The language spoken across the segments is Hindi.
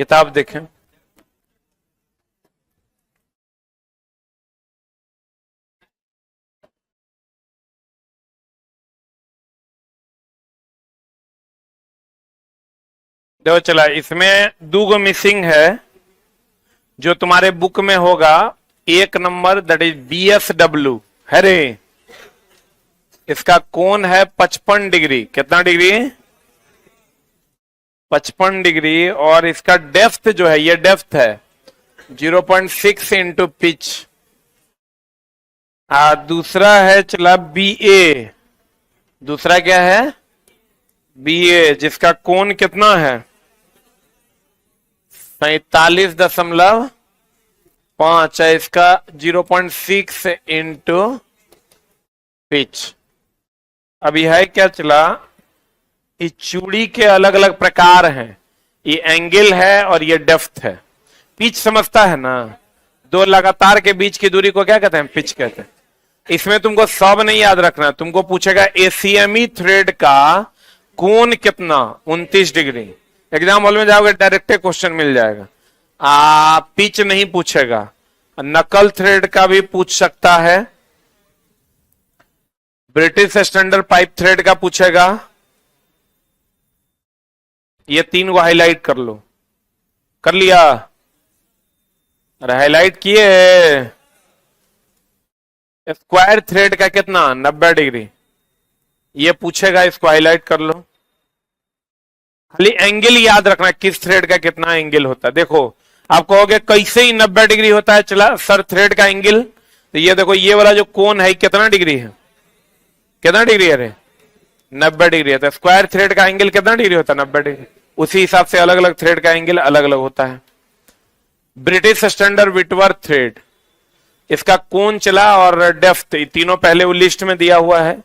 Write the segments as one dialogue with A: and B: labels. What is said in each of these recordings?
A: किताब देखें। देखो चला, इसमें 2 गो मिसिंग है जो तुम्हारे बुक में होगा। एक नंबर दैट इज BSW है रे। इसका कोण है 55 डिग्री। कितना डिग्री? 55 डिग्री। और इसका डेप्थ जो है, ये डेप्थ है 0.6 इंटू पिच। दूसरा है चला BA। दूसरा क्या है? BA, जिसका कोण कितना है? 47.5 है। इसका 0.6 इंटू पिच। अभी है क्या चला, ये चूड़ी के अलग अलग प्रकार हैं। ये एंगल है और ये डेप्थ है। पिच समझता है ना? 2 लगातार के बीच की दूरी को क्या कहते हैं? पिच कहते हैं। इसमें तुमको सब नहीं याद रखना, तुमको पूछेगा ACME थ्रेड का कोण कितना? 29 डिग्री। एग्जाम हॉल में जाओगे डायरेक्ट क्वेश्चन मिल जाएगा। पिच नहीं पूछेगा। नकल थ्रेड का भी पूछ सकता है। ब्रिटिश स्टैंडर्ड पाइप थ्रेड का पूछेगा। ये 3 को हाईलाइट कर लो। कर लिया? अरे हाईलाइट किए। स्क्वायर थ्रेड का कितना? 90 डिग्री। ये पूछेगा, इसको हाईलाइट कर लो। खाली एंगल याद रखना, किस थ्रेड का कितना एंगल होता है। देखो आप कहोगे कैसे ही 90 डिग्री होता है चला सर थ्रेड का एंगल? तो ये देखो, ये वाला जो कोण है कितना डिग्री है? कितना डिग्री है रे? 90 डिग्री है। तो स्क्वायर थ्रेड का एंगल कितना डिग्री होता है? 90 डिग्री। उसी हिसाब से अलग अलग थ्रेड का एंगल अलग अलग होता है। ब्रिटिश स्टैंडर्ड विटवर्थ थ्रेड, इसका कोण चला और डेप्थ, तीनों पहले वो लिस्ट में दिया हुआ है।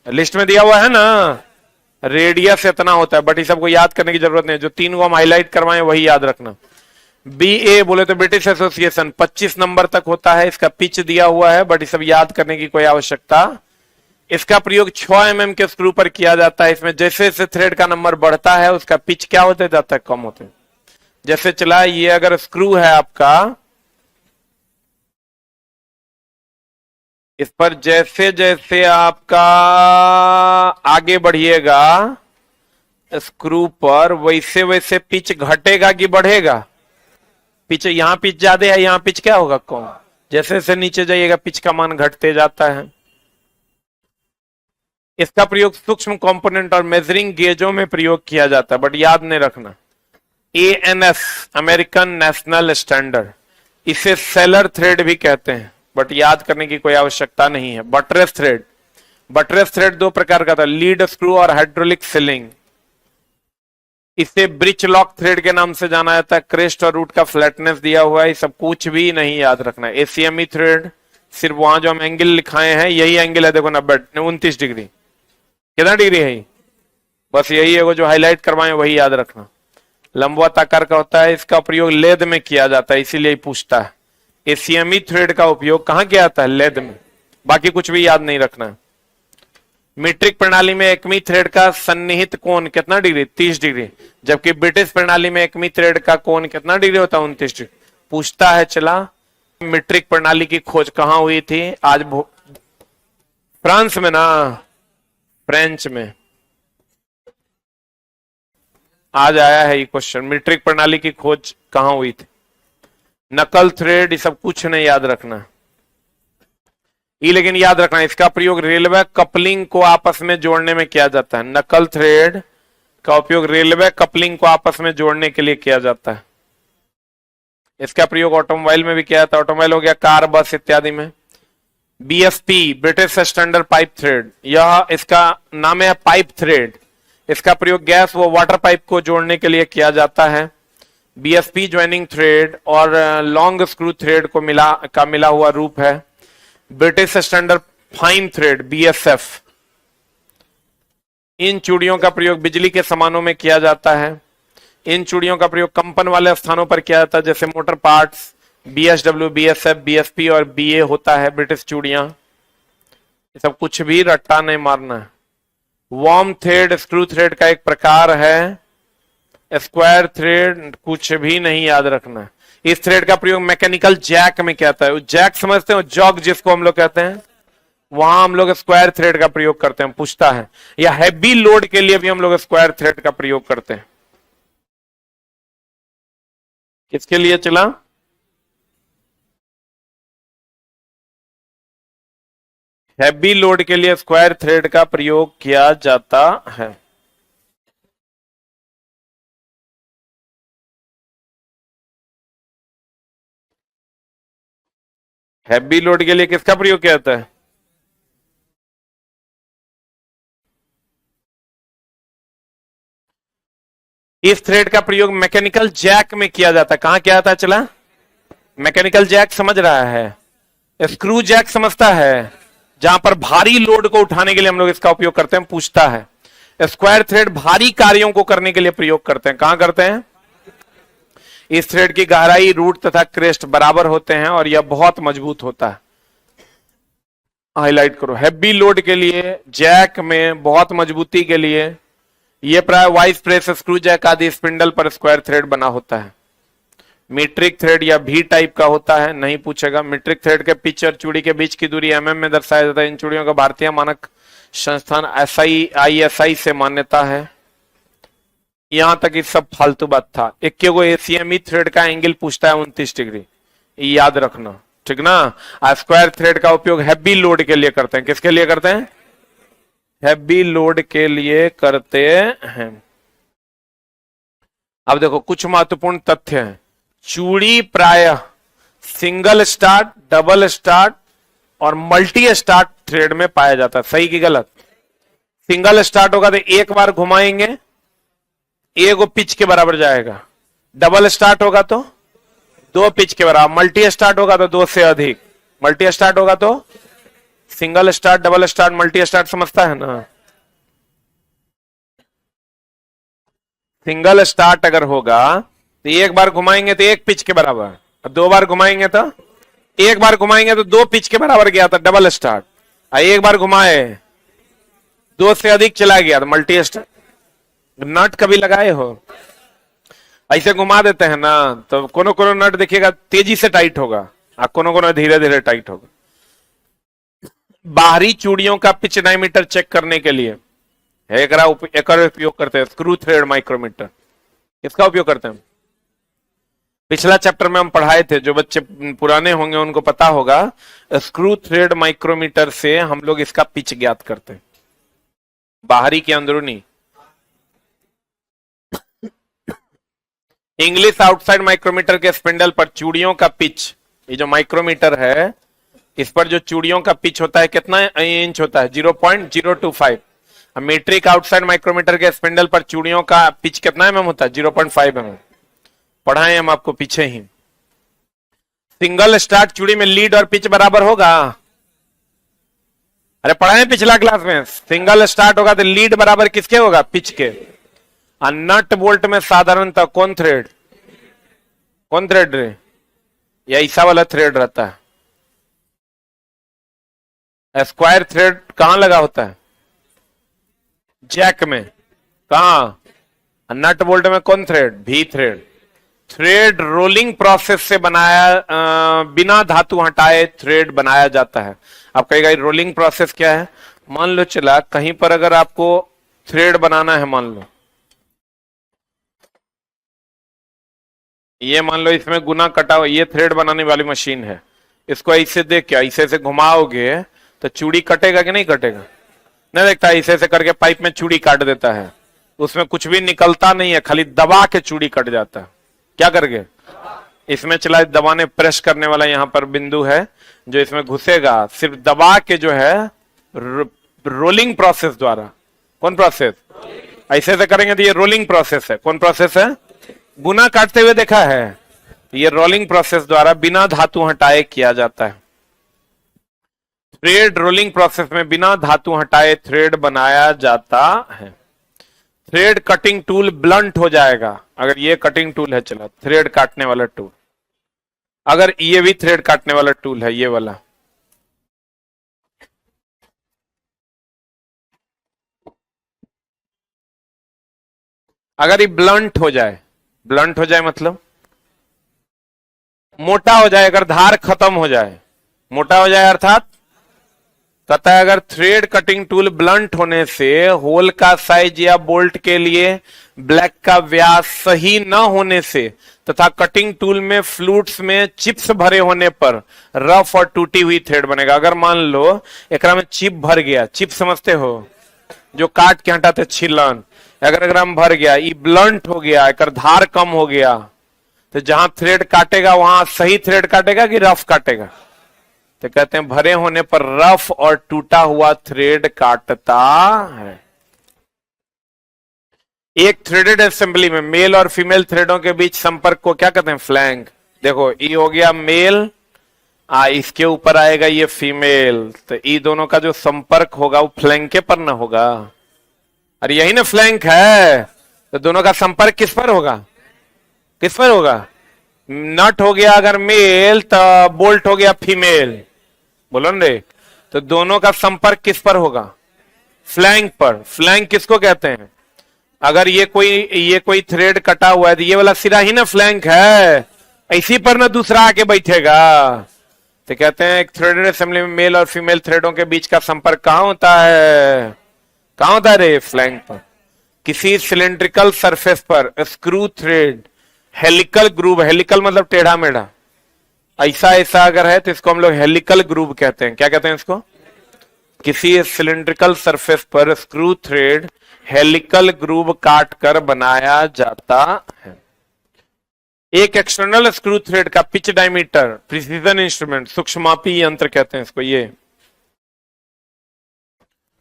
A: लिस्ट में दिया हुआ है ना। रेडियस इतना होता है, बट ये सबको याद करने की जरूरत नहीं। जो 3 को हम हाईलाइट करवाएं वही याद रखना। BA बोले तो ब्रिटिश एसोसिएशन 25 नंबर तक होता है। इसका पिच दिया हुआ है, बट ये सब याद करने की कोई आवश्यकता। इसका प्रयोग 6 mm के स्क्रू पर किया जाता है। इसमें जैसे जैसे थ्रेड का नंबर बढ़ता है उसका पिच क्या होते जाता है? कम होते। जैसे चला, ये अगर स्क्रू है आपका, इस पर जैसे जैसे आपका आगे बढ़िएगा स्क्रू पर, वैसे वैसे पिच घटेगा कि बढ़ेगा? पिच, यहां पिच ज्यादा है, यहां पिच क्या होगा? कम। जैसे जैसे नीचे जाइएगा पिच का मान घटते जाता है। इसका प्रयोग सूक्ष्म कंपोनेंट और मेजरिंग गेजों में प्रयोग किया जाता है, बट याद नहीं रखना। ANS अमेरिकन नेशनल स्टैंडर्ड, इसे सेलर थ्रेड भी कहते हैं, बट याद करने की कोई आवश्यकता नहीं है। बटरेस थ्रेड, बटरेस थ्रेड 2 प्रकार का था, लीड स्क्रू और हाइड्रोलिक सीलिंग। इसे ब्रिच लॉक थ्रेड के नाम से जाना जाता है। क्रेस्ट और रूट का फ्लैटनेस दिया हुआ है। ये सब कुछ भी नहीं याद रखना। ACME थ्रेड सिर्फ वहां जो हम एंगल लिखाए हैं यही एंगल है। देखो 90 29 डिग्री। कितना डिग्री है? बस यही है, वो जो हाईलाइट करवाए वही याद रखना। लंबवत आकार का होता है। इसका प्रयोग लेद में किया जाता है, इसीलिए पूछता है। ACME थ्रेड का उपयोग कहां किया जाता है? लेद में। बाकी कुछ भी याद नहीं रखना है। मीट्रिक प्रणाली में एकमी थ्रेड का सन्निहित कोण कितना डिग्री? 30 डिग्री। जबकि ब्रिटिश प्रणाली में एकमी थ्रेड का कोण कितना डिग्री होता है? 29 डिग्री। पूछता है चला, मीट्रिक प्रणाली की खोज कहां हुई थी? आज फ्रांस में ना, फ्रेंच में आज आया है ये क्वेश्चन। मीट्रिक प्रणाली की खोज कहां हुई थी? नकल थ्रेड, ये सब कुछ नहीं याद रखना। ये लेकिन याद रखना, इसका प्रयोग रेलवे कपलिंग को आपस में जोड़ने में किया जाता है। नकल थ्रेड का उपयोग रेलवे कपलिंग को आपस में जोड़ने के लिए किया जाता है। इसका प्रयोग ऑटोमोबाइल में भी किया जाता है। ऑटोमोबाइल हो गया, कार, बस इत्यादि में। BSP British standard pipe thread, यह इसका नाम है पाइप थ्रेड। इसका प्रयोग गैस व वाटर पाइप को जोड़ने के लिए किया जाता है। BSP ज्वाइनिंग थ्रेड और लॉन्ग स्क्रू थ्रेड को मिला हुआ रूप है। British standard fine thread BSF, इन चूड़ियों का प्रयोग बिजली के सामानों में किया जाता है। इन चूड़ियों का प्रयोग कंपन वाले स्थानों पर किया जाता है, जैसे motor parts. BSW, BSF, BSP और BA होता है ब्रिटिश चूड़ियां। ये सब कुछ भी रट्टा नहीं मारना है। वॉर्म थ्रेड स्क्रू थ्रेड का एक प्रकार है। स्क्वायर थ्रेड कुछ भी नहीं याद रखना। इस थ्रेड का प्रयोग मैकेनिकल जैक में कहता है। जैक समझते हो, जॉग जिसको हम लोग कहते हैं, वहां हम लोग स्क्वायर थ्रेड का प्रयोग करते हैं, पूछता है। या हैवी लोड के लिए भी हम लोग स्क्वायर थ्रेड का प्रयोग करते हैं। किसके लिए चला? हैवी लोड के लिए स्क्वायर थ्रेड का प्रयोग किया जाता है। हैवी लोड के लिए किसका प्रयोग किया जाता है? इस थ्रेड का प्रयोग मैकेनिकल जैक में किया जाता है। कहां किया जाता है चला? मैकेनिकल जैक समझ रहा है? स्क्रू जैक समझता है? जहां पर भारी लोड को उठाने के लिए हम लोग इसका उपयोग करते हैं, पूछता है। स्क्वायर थ्रेड भारी कार्यों को करने के लिए प्रयोग करते हैं। कहां करते हैं? इस थ्रेड की गहराई, रूट तथा क्रेस्ट बराबर होते हैं और यह बहुत मजबूत होता है। हाईलाइट करो। हैवी लोड के लिए, जैक में बहुत मजबूती के लिए, यह प्राय वाइस प्रेस, स्क्रू जैक आदि स्पिंडल पर स्क्वायर थ्रेड बना होता है। मीट्रिक थ्रेड या भी टाइप का होता है, नहीं पूछेगा। मीट्रिक थ्रेड के पिच और चूड़ी के बीच की दूरी एमएम में दर्शाया जाता है। इन चूड़ियों का भारतीय मानक संस्थान ISI से मान्यता है। यहां तक ये सब फालतू बात था। एक को ACME थ्रेड का एंगल पूछता है 29 डिग्री, याद रखना, ठीक ना। स्क्वायर थ्रेड का उपयोग हैवी लोड के लिए करते हैं। किसके लिए करते हैं? हैवी लोड के लिए करते हैं। अब देखो कुछ महत्वपूर्ण तथ्य हैं। चूड़ी प्रायः सिंगल स्टार्ट, डबल स्टार्ट और मल्टी स्टार्ट थ्रेड में पाया जाता है। सही की गलत? सिंगल स्टार्ट होगा तो एक बार घुमाएंगे, एक पिच के बराबर जाएगा। डबल स्टार्ट होगा तो 2 पिच के बराबर। मल्टी स्टार्ट होगा तो 2 से अधिक। मल्टी स्टार्ट होगा तो single start, double start, multi start, समझता है ना? सिंगल स्टार्ट अगर होगा तो एक बार घुमाएंगे तो 1 पिच के बराबर, और 2 बार घुमाएंगे तो, एक बार घुमाएंगे तो 2 पिच के बराबर गया था डबल स्टार्ट, और एक बार घुमाए 2 से अधिक चला गया तो मल्टी स्टार्ट। नट कभी लगाए हो? ऐसे घुमा देते हैं ना, तो कोनो कोनो नट देखिएगा तेजी से टाइट होगा और कोनो कोनो धीरे धीरे टाइट होगा। बाहरी चूड़ियों का पिच डायमीटर चेक करने के लिए एक उपयोग करते हैं, स्क्रू थ्रेड माइक्रोमीटर। इसका उपयोग करते हैं। पिछला चैप्टर में हम पढ़ाए थे, जो बच्चे पुराने होंगे उनको पता होगा। स्क्रू थ्रेड माइक्रोमीटर से हम लोग इसका पिच ज्ञात करते हैं, बाहरी की अंदरूनी। इंग्लिश आउटसाइड माइक्रोमीटर के स्पिंडल पर चूड़ियों का पिच, ये जो माइक्रोमीटर है इस पर जो चूड़ियों का पिच होता है कितना इंच होता है? 0.025। मीट्रिक आउटसाइड माइक्रोमीटर के स्पिंडल पर चूड़ियों का पिच कितना mm होता है? 0.5 mm। पढ़ाए हम आपको पीछे ही। सिंगल स्टार्ट चूड़ी में लीड और पिच बराबर होगा। अरे पढ़ाए पिछला क्लास में। सिंगल स्टार्ट होगा तो लीड बराबर किसके होगा? पिच के। और नट बोल्ट में साधारणतः कौन थ्रेड रे? या ऐसा वाला थ्रेड रहता है। स्क्वायर थ्रेड कहां लगा होता है? जैक में। कहां? नट बोल्ट में कौन थ्रेड? भी थ्रेड। थ्रेड रोलिंग प्रोसेस से बनाया, बिना धातु हटाए थ्रेड बनाया जाता है। आप कहेगा रोलिंग प्रोसेस क्या है? मान लो चला कहीं पर अगर आपको थ्रेड बनाना है, मान लो ये, मान लो इसमें गुना कटा हुआ, ये थ्रेड बनाने वाली मशीन है। इसको ऐसे देख के ऐसे ऐसे घुमाओगे तो चूड़ी कटेगा कि नहीं कटेगा? नहीं देखता, ऐसे ऐसे करके पाइप में चूड़ी काट देता है, उसमें कुछ भी निकलता नहीं है, खाली दबा के चूड़ी कट जाता है। क्या करके? इसमें चला दबाने, प्रेस करने वाला यहां पर बिंदु है जो इसमें घुसेगा, सिर्फ दबा के जो है रोलिंग प्रोसेस द्वारा। कौन प्रोसेस? ऐसे ऐसे करेंगे तो ये रोलिंग प्रोसेस है। कौन प्रोसेस है? गुना काटते हुए देखा है, ये रोलिंग प्रोसेस द्वारा बिना धातु हटाए किया जाता है। थ्रेड रोलिंग प्रोसेस में बिना धातु हटाए थ्रेड बनाया जाता है। थ्रेड कटिंग टूल ब्लंट हो जाएगा अगर ये कटिंग टूल है, चला थ्रेड काटने वाला टूल, अगर ये भी थ्रेड काटने वाला टूल है, ये वाला। अगर ये ब्लंट हो जाए मतलब मोटा हो जाए, अगर धार खत्म हो जाए, मोटा हो जाए अर्थात कहता है अगर थ्रेड कटिंग टूल ब्लंट होने से होल का साइज या बोल्ट के लिए ब्लैक का व्यास सही न होने से तथा कटिंग टूल में फ्लूट्स में चिप्स भरे होने पर रफ और टूटी हुई थ्रेड बनेगा। अगर मान लो एकरा में चिप भर गया, चिप समझते हो जो काट के हटाते छिलन, अगर एकरा में भर गया, ये ब्लंट हो गया, एक धार कम हो गया, तो जहां थ्रेड काटेगा वहां सही थ्रेड काटेगा कि रफ काटेगा? तो कहते हैं भरे होने पर रफ और टूटा हुआ थ्रेड काटता है। एक थ्रेडेड असेंबली में मेल और फीमेल थ्रेडों के बीच संपर्क को क्या कहते हैं? फ्लैंक। देखो ये हो गया मेल, इसके ऊपर आएगा ये फीमेल, तो ये दोनों का जो संपर्क होगा वो फ्लैंक पर ना होगा। अरे यही ना फ्लैंक है, तो दोनों का संपर्क किस पर होगा? किस पर होगा? नट हो गया अगर मेल तो बोल्ट हो गया फीमेल, बोलो ना रे। तो दोनों का संपर्क किस पर होगा? फ्लैंक पर। फ्लैंक किसको कहते हैं? अगर ये कोई थ्रेड कटा हुआ है तो ये वाला सिरा ही ना फ्लैंक है, इसी पर ना दूसरा आके बैठेगा। तो कहते हैं एक थ्रेडेड असेंबली में मेल और फीमेल थ्रेडों के बीच का संपर्क कहां होता है? कहां होता है रे? फ्लैंक पर। किसी सिलेंड्रिकल सरफेस पर screw thread helical groove, helical मतलब टेढ़ा मेढ़ा, ऐसा अगर है तो इसको हम लोग हेलिकल ग्रूव कहते हैं। क्या कहते हैं इसको? किसी सिलिंड्रिकल सरफेस पर स्क्रू थ्रेड हेलिकल ग्रूव काट कर बनाया जाता है। एक एक्सटर्नल स्क्रू थ्रेड का पिच डायमीटर प्रिसीजन इंस्ट्रूमेंट, सूक्ष्ममापी यंत्र कहते हैं इसको। ये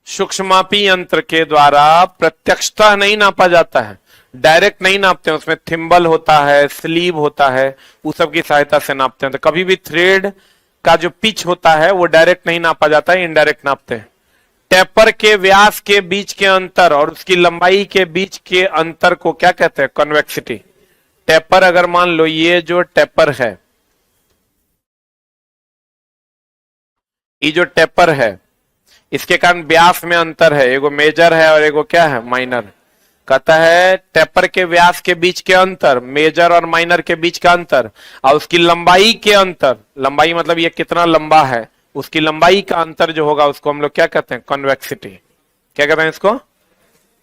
A: सूक्ष्ममापी यंत्र के द्वारा प्रत्यक्षतः नहीं नापा जाता है, डायरेक्ट नहीं नापते हैं, उसमें थिम्बल होता है, स्लीव होता है, उस सब की सहायता से नापते हैं। तो कभी भी थ्रेड का जो पिच होता है वो डायरेक्ट नहीं नापा जाता है, इनडायरेक्ट नापते हैं। टेपर के व्यास के बीच के अंतर और उसकी लंबाई के बीच के अंतर को क्या कहते हैं? कन्वेक्सिटी। टेपर अगर मान लो ये जो टेपर है, ये जो टेपर है इसके कारण व्यास में अंतर है, एगो मेजर है और एगो क्या है? माइनर। कहता है टेपर के व्यास के बीच के अंतर, मेजर और माइनर के बीच का अंतर, और उसकी लंबाई के अंतर, लंबाई मतलब ये कितना लंबा है, उसकी लंबाई का अंतर जो होगा उसको हम लोग क्या कहते हैं? कॉन्वेक्सिटी। क्या कहते हैं इसको?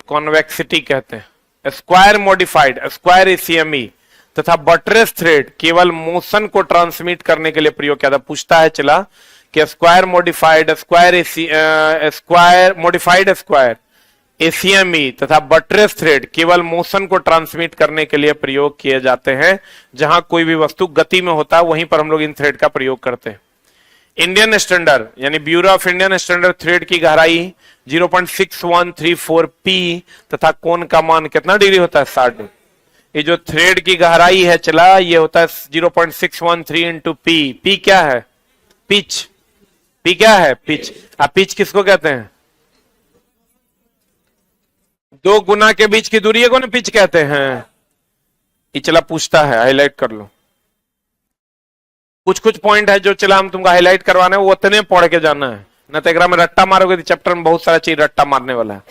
A: कॉन्वेक्सिटी कहते हैं। स्क्वायर मॉडिफाइड, स्क्वायर एसीएमई तथा बटरेस थ्रेड केवल मोशन को ट्रांसमिट करने के लिए प्रयोग किया था। पूछता है चला कि स्क्वायर मॉडिफाइड, स्क्वायर एसीएमई तथा बटरेस थ्रेड केवल मोशन को ट्रांसमिट करने के लिए प्रयोग किए जाते हैं। जहां कोई भी वस्तु गति में होता है वहीं पर हम लोग इन थ्रेड का प्रयोग करते हैं। इंडियन स्टैंडर्ड यानी bureau of Indian standard thread की गहराई 0.6134 पी तथा कोण का मान कितना डिग्री होता है? 60 डिग्री। ये जो थ्रेड की गहराई है चला, ये होता है 0.613 इंटू पी। पी क्या है? पिच। पी क्या है? पिच। अब पिच किसको कहते हैं? दो गुना के बीच की दूरी को ना पिच कहते हैं। ये चला पूछता है, हाईलाइट कर लो। कुछ पॉइंट है जो चला हम तुमको हाईलाइट करवाना है, वो उतने पढ़ के जाना है, न तो एक में रट्टा मारोगे तो चैप्टर में बहुत सारा चीज रट्टा मारने वाला है।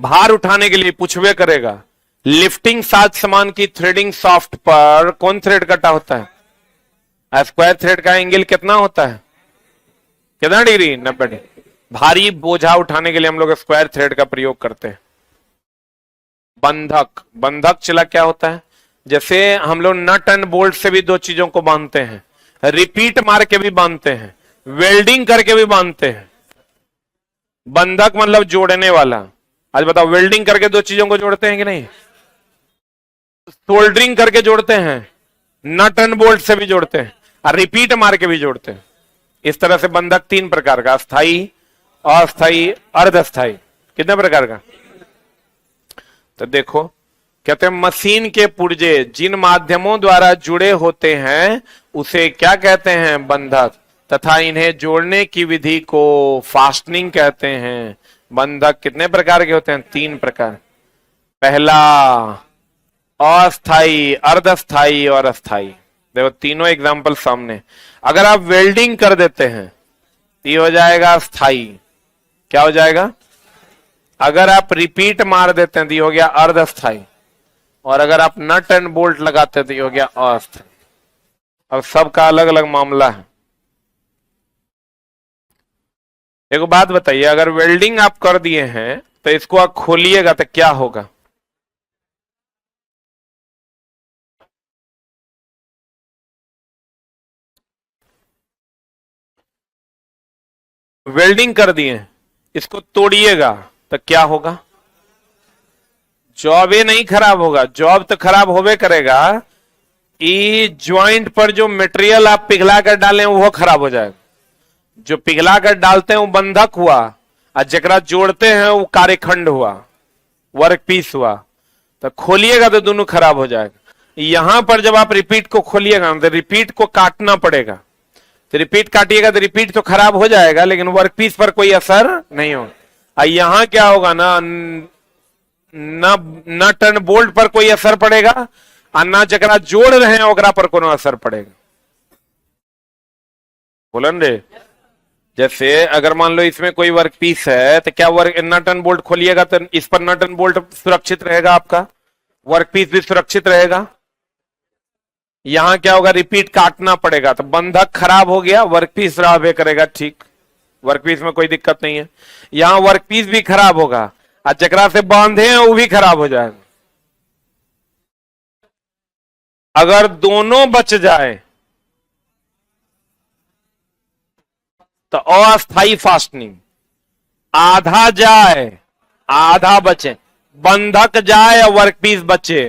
A: भार उठाने के लिए पूछवे करेगा, लिफ्टिंग साज सामान की थ्रेडिंग सॉफ्ट पर कौन थ्रेड कटा होता है? स्क्वायर थ्रेड का एंगल कितना होता है? कितना डिग्री? 90 डिग्री। भारी बोझा उठाने के लिए हम लोग स्क्वायर थ्रेड का प्रयोग करते हैं। बंधक, बंधक चला क्या होता है? जैसे हम लोग नट एंड बोल्ट से भी दो चीजों को बांधते हैं, रिपीट मार के भी बांधते हैं, वेल्डिंग करके भी बांधते हैं। बंधक मतलब जोड़ने वाला। आज बताओ, वेल्डिंग करके दो चीजों को जोड़ते हैं कि नहीं? सोल्डरिंग करके जोड़ते हैं, नट एंड बोल्ट से भी जोड़ते हैं, और रिपीट मार के भी जोड़ते हैं। इस तरह से बंधक तीन प्रकार का, अस्थाई, अस्थाई, अर्धस्थाई। कितने प्रकार का? तो देखो कहते हैं मशीन के पुर्जे जिन माध्यमों द्वारा जुड़े होते हैं उसे क्या कहते हैं? बंधक। तथा इन्हें जोड़ने की विधि को फास्टनिंग कहते हैं। बंधक कितने प्रकार के होते हैं? तीन प्रकार। पहला अस्थाई, अर्धस्थाई और अस्थाई। देखो तीनों एग्जाम्पल सामने। अगर आप वेल्डिंग कर देते हैं ये हो जाएगा अस्थाई। क्या हो जाएगा? अगर आप रिपीट मार देते हैं तो ये हो गया अर्धस्थाई, और अगर आप नट एंड बोल्ट लगाते हैं तो ये हो गया अस्थाई। अब सबका अलग अलग मामला है। एक बात बताइए, अगर वेल्डिंग आप कर दिए हैं तो इसको आप खोलिएगा तो क्या होगा? वेल्डिंग कर दिए, इसको तोड़िएगा तो क्या होगा? जॉब ये नहीं खराब होगा, जॉब तो खराब होवे करेगा, ये ज्वाइंट पर जो मटेरियल आप पिघला कर डालें वो खराब हो जाएगा। जो पिघला कर डालते हैं वो बंधक हुआ, और जकरा जोड़ते हैं वो कार्यखंड हुआ, वर्क पीस हुआ। तो खोलिएगा तो दोनों खराब हो जाएगा। यहां पर जब आप रिपीट को खोलिएगा तो रिपीट को काटना पड़ेगा, तो रिपीट काटिएगा तो रिपीट तो खराब हो जाएगा, लेकिन वर्क पीस पर कोई असर नहीं होगा। यहां क्या होगा ना, नट एंड बोल्ट पर कोई असर पड़ेगा, और ना जकरा जोड़ रहे हैं ओकरा पर कोनो असर पड़ेगा। बोलन रे, जैसे अगर मान लो इसमें कोई वर्क पीस है तो क्या वर्क नट एंड बोल्ट खोलिएगा तो इस पर नट एंड बोल्ट सुरक्षित रहेगा, आपका वर्क पीस भी सुरक्षित रहेगा। यहां क्या होगा, रिपीट काटना पड़ेगा, तो बंधक खराब हो गया, वर्क पीस रहा करेगा, ठीक, वर्क पीस में कोई दिक्कत नहीं है। यहां वर्क पीस भी खराब होगा, और जकरा से बांधे हैं वो भी खराब हो जाएगा। अगर दोनों बच जाए तो अस्थाई फास्टनिंग, आधा जाए आधा बचे, बंधक जाए या वर्क पीस बचे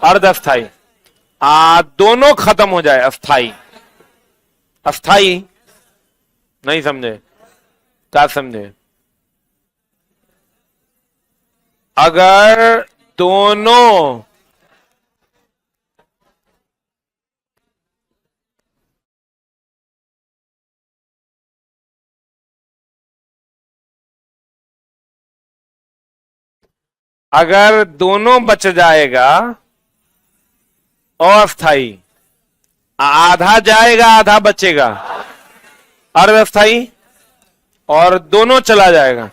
A: अर्धस्थाई, दोनों खत्म हो जाए अस्थाई। अस्थाई नहीं समझे? क्या समझे? अगर दोनों अगर दोनों बच जाएगा अस्थाई, आधा जाएगा आधा बचेगा अर्धस्थाई, और दोनों चला जाएगा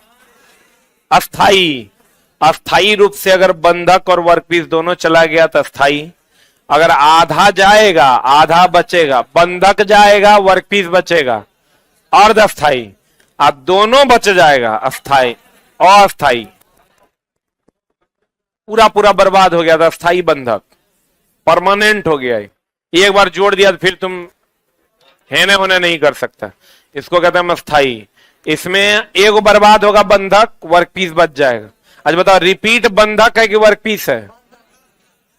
A: अस्थाई। अस्थाई रूप से अगर बंधक और वर्कपीस दोनों चला गया तो अस्थाई। अगर आधा जाएगा आधा बचेगा, बंधक जाएगा वर्कपीस बचेगा अर्धस्थाई, अब दोनों बच जाएगा अस्थाई अस्थाई। पूरा पूरा बर्बाद हो गया था अस्थाई बंधक, परमानेंट हो गया है। एक बार जोड़ दिया तो फिर तुम हेने होने नहीं कर सकता, इसको कहते हैं अस्थाई। इसमें एक बर्बाद होगा बंधक, वर्कपीस बच जाएगा। अच्छा बताओ, रिपीट बंधक है कि वर्कपीस है?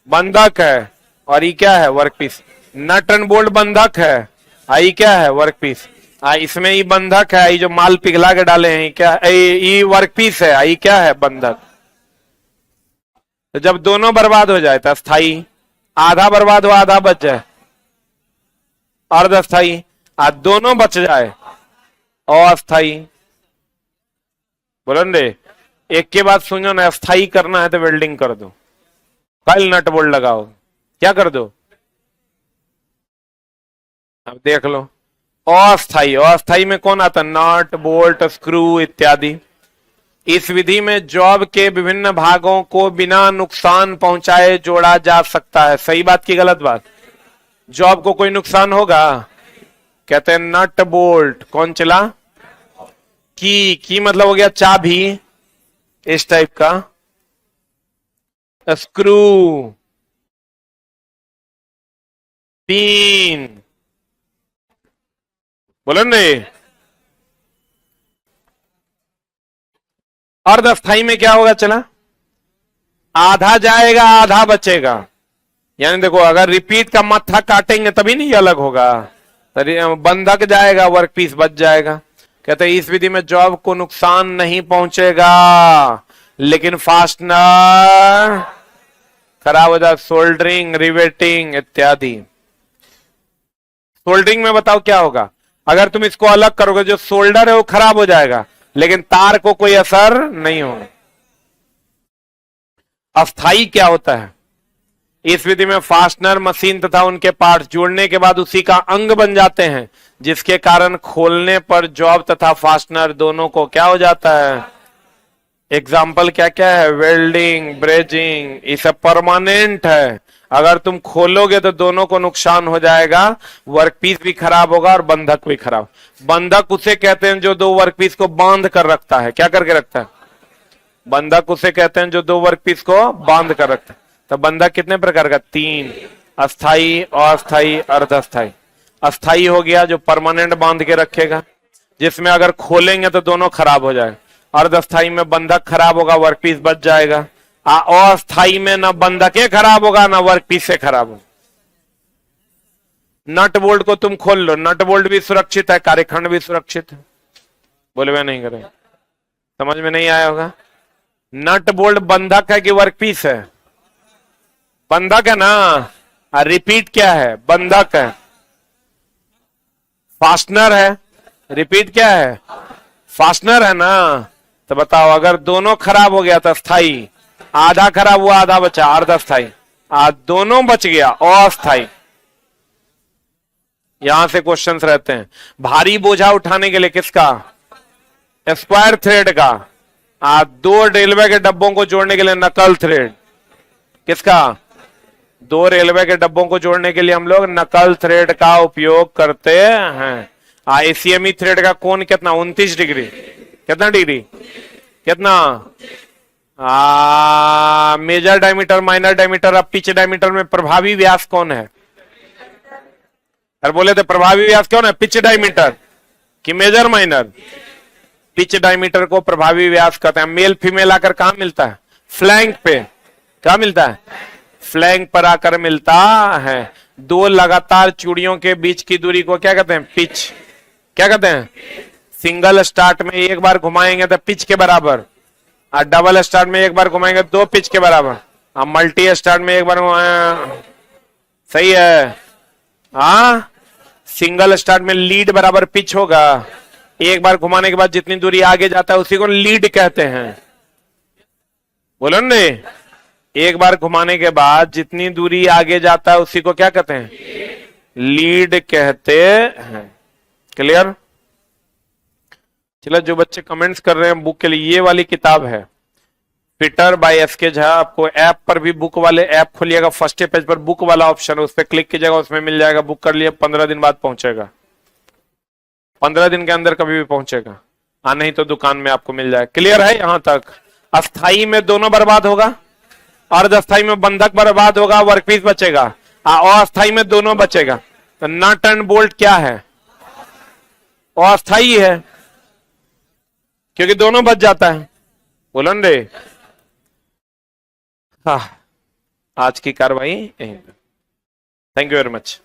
A: बंधक है, और ये क्या है? वर्कपीस। नट एंड बोल्ट बंधक है, आई क्या है? वर्कपीस। इसमें ये बंधक है, ये जो माल पिघला के डाले हैं क्या, ये वर्कपीस है, आई क्या है? बंधक। तो जब दोनों बर्बाद हो जाए तो अस्थाई, आधा बर्बाद हो आधा बच जाए अर्धस्थाई, दोनों बच जाए अस्थाई। बोलो रे, एक के बाद सुनो ना, अस्थाई करना है तो वेल्डिंग कर दो, कल नट बोल्ट लगाओ, क्या कर दो? अब देख लो, अस्थाई। अस्थाई में कौन आता? नट बोल्ट स्क्रू इत्यादि। इस विधि में जॉब के विभिन्न भागों को बिना नुकसान पहुंचाए जोड़ा जा सकता है। सही बात की गलत बात? जॉब को कोई नुकसान होगा? कहते हैं नट बोल्ट कौन चला? की मतलब हो गया चाबी, इस टाइप का। स्क्रू, पिन, बोलो ने। अर्धस्थाई में क्या होगा? चला आधा जाएगा आधा बचेगा, यानी देखो अगर रिपीट का मत्था काटेंगे तभी नहीं अलग होगा, तो बंधक जाएगा वर्कपीस बच जाएगा। कहते हैं इस विधि में जॉब को नुकसान नहीं पहुंचेगा, लेकिन फास्टनर खराब हो जाए, सोल्डरिंग, रिवेटिंग इत्यादि। सोल्डरिंग में बताओ क्या होगा? अगर तुम इसको अलग करोगे, जो सोल्डर है वो खराब हो जाएगा, लेकिन तार को कोई असर नहीं होगा। अस्थाई क्या होता है? इस विधि में फास्टनर मशीन तथा उनके पार्ट्स जोड़ने के बाद उसी का अंग बन जाते हैं, जिसके कारण खोलने पर जॉब तथा फास्टनर दोनों को क्या हो जाता है? एग्जाम्पल क्या क्या है? वेल्डिंग, ब्रेजिंग, ये सब परमानेंट है। अगर तुम खोलोगे तो दोनों को नुकसान हो जाएगा, वर्कपीस भी खराब होगा और बंधक भी खराब। बंधक उसे कहते हैं जो दो वर्कपीस को बांध कर रखता है। क्या करके रखता है? बंधक उसे कहते हैं जो दो वर्कपीस को बांध कर रखता है। तो बंधक कितने प्रकार का? 3, अस्थाई, अस्थाई, अर्धस्थाई। अस्थाई हो गया जो परमानेंट बांध के रखेगा, जिसमें अगर खोलेंगे तो दोनों खराब हो जाएगा। अर्धस्थाई में बंधक खराब होगा, वर्कपीस बच जाएगा। अस्थाई में ना बंधक खराब होगा ना वर्कपीस से खराब होगा। नट बोल्ट को तुम खोल लो, नट बोल्ट भी सुरक्षित है, कार्यखंड भी सुरक्षित है। बोले वे नहीं करें, समझ में नहीं आया होगा। नट बोल्ट बंधक है कि वर्कपीस है? बंधक है ना। रिपीट क्या है? बंधक है। फास्टनर है, रिपीट क्या है? फास्टनर है ना। तो बताओ, अगर दोनों खराब हो गया तो स्थाई, आधा खराब हुआ आधा बचा, अर्धस्थाई। दोनों बच गया, अस्थाई। यहां से क्वेश्चंस रहते हैं। भारी बोझा उठाने के लिए किसका? स्क्वायर थ्रेड का। 2 रेलवे के डब्बों को जोड़ने के लिए नकल थ्रेड। किसका? 2 रेलवे के डब्बों को जोड़ने के लिए हम लोग नकल थ्रेड का उपयोग करते हैं। ACME थ्रेड का कोण कितना? 29 डिग्री। कितना डिग्री? कितना? Major diameter, minor diameter. अब पिच डायमीटर में प्रभावी व्यास कौन है? अरे बोले थे प्रभावी व्यास कौन है? पिच डायमीटर कि मेजर माइनर? पिच डायमीटर को प्रभावी व्यास कहते हैं। मेल फीमेल आकर कहां मिलता है? फ्लैंक पे। क्या मिलता है? फ्लैंक पर आकर मिलता है। 2 लगातार चूड़ियों के बीच की दूरी को क्या कहते हैं? पिच। क्या कहते हैं? सिंगल स्टार्ट में एक बार घुमाएंगे तो पिच के बराबर, और डबल स्टार्ट में एक बार घुमाएंगे 2 पिच के बराबर, और मल्टी स्टार्ट में एक बार सही है। सिंगल स्टार्ट में लीड बराबर पिच होगा। एक बार घुमाने के बाद जितनी दूरी आगे जाता है उसी को लीड कहते हैं। बोलो ने, एक बार घुमाने के बाद जितनी दूरी आगे जाता है उसी को क्या कहते हैं? लीड कहते हैं। क्लियर? चलो, जो बच्चे कमेंट्स कर रहे हैं बुक के लिए, ये वाली किताब है फिटर बाय एसके झा। आपको ऐप पर भी बुक वाले ऐप खोलिएगा, फर्स्ट पेज पर बुक वाला ऑप्शन है, उस पर क्लिक कीजिएगा, उसमें मिल जाएगा। बुक कर लिए, 15 दिन बाद पहुंचेगा। 15 दिन के अंदर कभी भी पहुंचेगा। नहीं तो दुकान में आपको मिल जाएगा। क्लियर है यहां तक? अस्थाई में दोनों बर्बाद होगा, अर्धस्थाई में बंधक बर्बाद होगा, वर्कपीस बचेगा। अस्थाई में दोनों बचेगा। तो नट एंड बोल्ट क्या है? अस्थाई है, क्योंकि दोनों बच जाता है। बोलन रे। आज की कार्रवाई यहीं पे। Thank you very much.